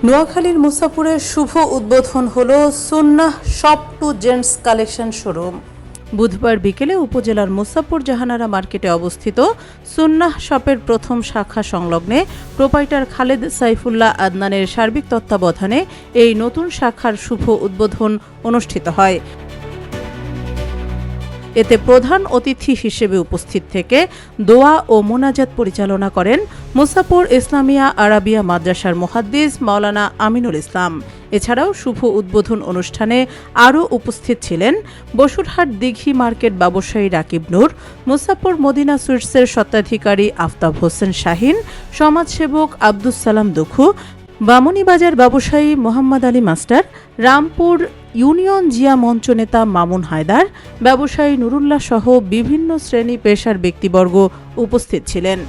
নোয়াখালীর মুসাপুরের শুভ উদ্বোধন হলো Sunnah shop two gents collection showroom. বুধবার বিকেলে উপজেলার মুসাপুর জাহানারা মার্কেটে অবস্থিত সুন্নাহ শপের প্রথম শাখা সংলগ্নে প্রোপাইটার খালেদ সাইফুল্লাহ আদনানের সার্বিক তত্ত্বাবধানে এই নতুন শাখার শুভ উদ্বোধন অনুষ্ঠিত হয়। এতে প্রধান অতিথি হিসেবে উপস্থিত থেকে দোয়া ও মোনাজাত পরিচালনা করেন মুসাপুর ইসলামিয়া আরাবিয়া মাদ্রাসার মুহাদ্দিস মাওলানা আমিনুল ইসলাম। এছাড়াও শুভ উদ্বোধন অনুষ্ঠানে আরও উপস্থিত ছিলেন বসুরহাট দিঘি মার্কেট ব্যবসায়ী রাকিব নূর, মুসাপুর মদিনা সুইটসের স্বত্বাধিকারী আফতাব হোসেন শাহিন, সমাজসেবক আব্দুস সালাম দুখু, বামুনীবাজার ব্যবসায়ী মোহাম্মদ আলী মাস্টার, রামপুর ইউনিয়ন জিয়া মঞ্চ নেতা মামুন হায়দার, ব্যবসায়ী নুরুল্লাহ সহ বিভিন্ন শ্রেণী পেশার ব্যক্তিবর্গ উপস্থিত ছিলেন।